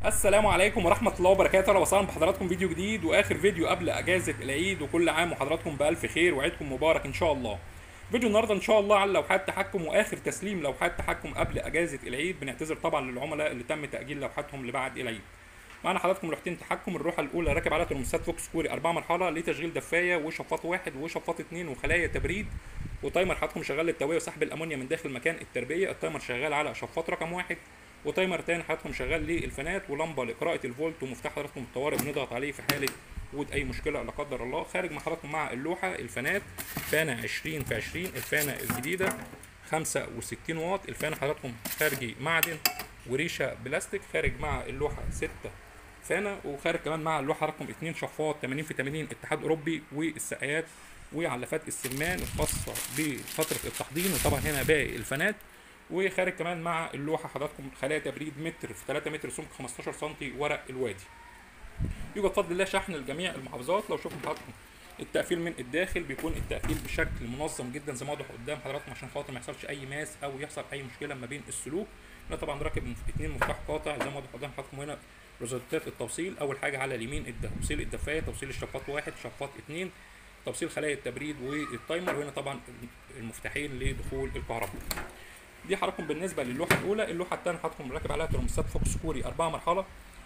السلام عليكم ورحمة الله وبركاته. أهلا وسهلا بحضراتكم فيديو جديد وآخر فيديو قبل أجازة العيد، وكل عام وحضراتكم بألف خير وعيدكم مبارك إن شاء الله. فيديو النهارده إن شاء الله عن لوحات تحكم وآخر تسليم لوحات تحكم قبل أجازة العيد. بنعتذر طبعا للعملاء اللي تم تأجيل لوحاتهم لبعد العيد. معنا حضراتكم لوحتين تحكم. اللوحة الأولى راكب عليها ترموستات فوكس كوري 4 مرحلة لتشغيل دفاية وشفاط واحد وشفاط اتنين وخلايا تبريد وتايمر حضراتكم شغال للتهوية وسحب الأمونيا من داخل مكان التربية. التايمر شغال على شفاط رقم واحد، وتايمر تاني حضراتكم شغال للفانات، ولمبه لقراءه الفولت، ومفتاح حضراتكم الطوارئ بنضغط عليه في حاله وجود اي مشكله لا قدر الله. خارج مع حضراتكم مع اللوحه الفانات، فانه 20 في 20 الفانه الجديده 65 واط. الفانه حضراتكم خارجي معدن وريشه بلاستيك. خارج مع اللوحه 6 فانه، وخارج كمان مع اللوحه رقم 2 شفاط 80 في 80 اتحاد اوروبي، والسقايات وعلافات السمان الخاصه بفتره التحضير، وطبعا هنا باقي الفانات. وخارج كمان مع اللوحه حضراتكم خلايا تبريد متر في 3 متر سمك 15 سم ورق الوادي. يوجد بفضل الله شحن لجميع المحافظات. لو شفتوا حضراتكم التقفيل من الداخل بيكون التقفيل بشكل منظم جدا زي ما واضح قدام حضراتكم، عشان خاطر ما يحصلش اي ماس او يحصل اي مشكله ما بين السلوك. هنا طبعا راكب 2 مفتاح قاطع زي ما واضح قدام حضراتكم. هنا روزتات التوصيل، اول حاجه على اليمين توصيل الدفايه، توصيل الشفاط واحد، شفاط اتنين، توصيل خلايا التبريد والتايمر، وهنا طبعا المفتاحين لدخول الكهرباء. دي حضراتكم بالنسبه للوحه الاولى. اللوحه الثانيه حضراتكم راكب عليها ترموستات فوكس كوري 4 مرحله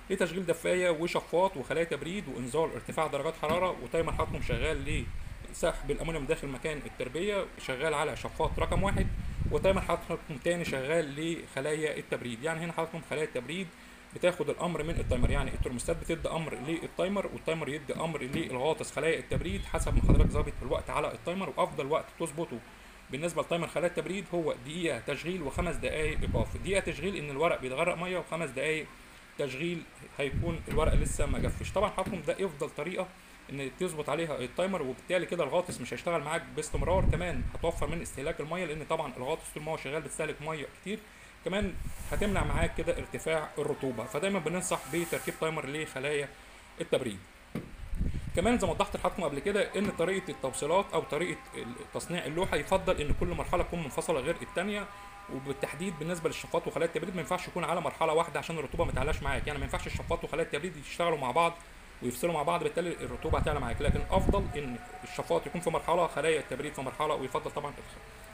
لتشغيل دفايه وشفاط وخلايا تبريد وانذار ارتفاع درجات حراره، وتايمر حضراتكم شغال لسحب الامونيوم داخل مكان التربيه، شغال على شفاط رقم واحد، وتايمر حضراتكم تاني شغال لخلايا التبريد. يعني هنا حضراتكم خلايا التبريد بتاخد الامر من التايمر، يعني الترموستات بتدي امر للتايمر والتايمر يدي امر للغاطس خلايا التبريد حسب ما حضرتك ظابط الوقت على التايمر. وافضل وقت تظبطه بالنسبه لتايمر خلايا التبريد هو دقيقه تشغيل وخمس دقائق ايقاف. دقيقه تشغيل ان الورق بيتغرق ميه، وخمس دقائق تشغيل هيكون الورق لسه ما جفش. طبعا حضراتكم ده افضل طريقه ان تظبط عليها التايمر، وبالتالي كده الغاطس مش هيشتغل معاك باستمرار. كمان هتوفر من استهلاك الميه، لان طبعا الغاطس طول ما هو شغال بتستهلك ميه كتير. كمان هتمنع معاك كده ارتفاع الرطوبه. فدايما بننصح بتركيب تايمر لخلايا التبريد. كمان زي ما وضحت لحضراتكم قبل كده ان طريقه التوصيلات او طريقه تصنيع اللوحه يفضل ان كل مرحله تكون منفصله غير الثانيه، وبالتحديد بالنسبه للشفاط وخلايا التبريد ما ينفعش يكون على مرحله واحده عشان الرطوبه ما تعلاش معاك. يعني ما ينفعش الشفاط وخلايا التبريد يشتغلوا مع بعض ويفصلوا مع بعض، بالتالي الرطوبه هتعلى معاك. لكن افضل ان الشفاط يكون في مرحله، خلايا التبريد في مرحله، ويفضل طبعا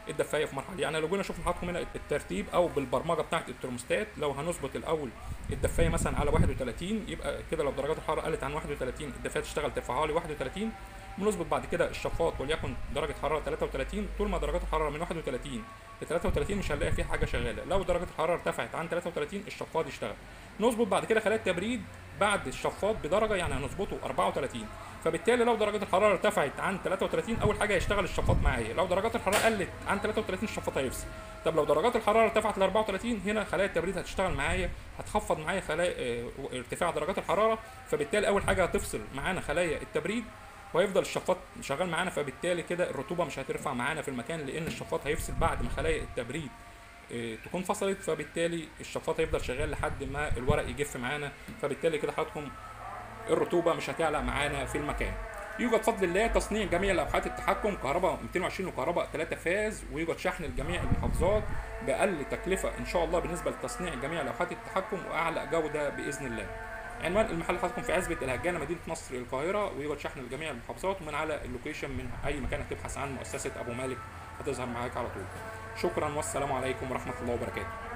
الدفايه في مرحله. يعني لو جينا نشوف لحضراتكم هنا الترتيب او بالبرمجه بتاعه الترموستات، لو هنظبط الاول الدفايه مثلا على 31، يبقى كده لو درجات الحراره قلت عن 31 الدفايه تشتغل ترفعها لي 31. بنظبط بعد كده الشفاط وليكن درجه حراره 33. طول ما درجات الحراره من 31 ل 33 مش هنلاقي فيه حاجه شغاله. لو درجه الحراره ارتفعت عن 33 الشفاط يشتغل. نظبط بعد كده خلايا التبريد بعد الشفاط بدرجه، يعني هنظبطه 34. فبالتالي لو درجات الحراره ارتفعت عن 33 اول حاجه هيشتغل الشفاط معايا. لو درجات الحراره قلت عن 33 الشفاط هيفصل. طب لو درجات الحراره ارتفعت ل 34 هنا خلايا التبريد هتشتغل معايا، هتخفض معايا خلايا ارتفاع درجات الحراره. فبالتالي اول حاجه هتفصل معانا خلايا التبريد، وهيفضل الشفاط شغال معانا. فبالتالي كده الرطوبه مش هترفع معانا في المكان، لان الشفاط هيفصل بعد ما خلايا التبريد تكون فصلت. فبالتالي الشفاط هيفضل شغال لحد ما الورق يجف معانا. فبالتالي كده حضراتكم الرطوبه مش هتعلى معانا في المكان. يوجد بفضل الله تصنيع جميع لوحات التحكم كهرباء 220 وكهرباء 3 فاز، ويوجد شحن لجميع المحافظات باقل تكلفه ان شاء الله بالنسبه لتصنيع جميع لوحات التحكم واعلى جوده باذن الله. عنوان المحل حضراتكم في عزبة الهجانة مدينة نصر القاهرة، ويوجد شحن لجميع المحافظات. ومن على اللوكيشن من أي مكان هتبحث عن مؤسسة أبو مالك هتظهر معاك على طول. شكرا والسلام عليكم ورحمة الله وبركاته.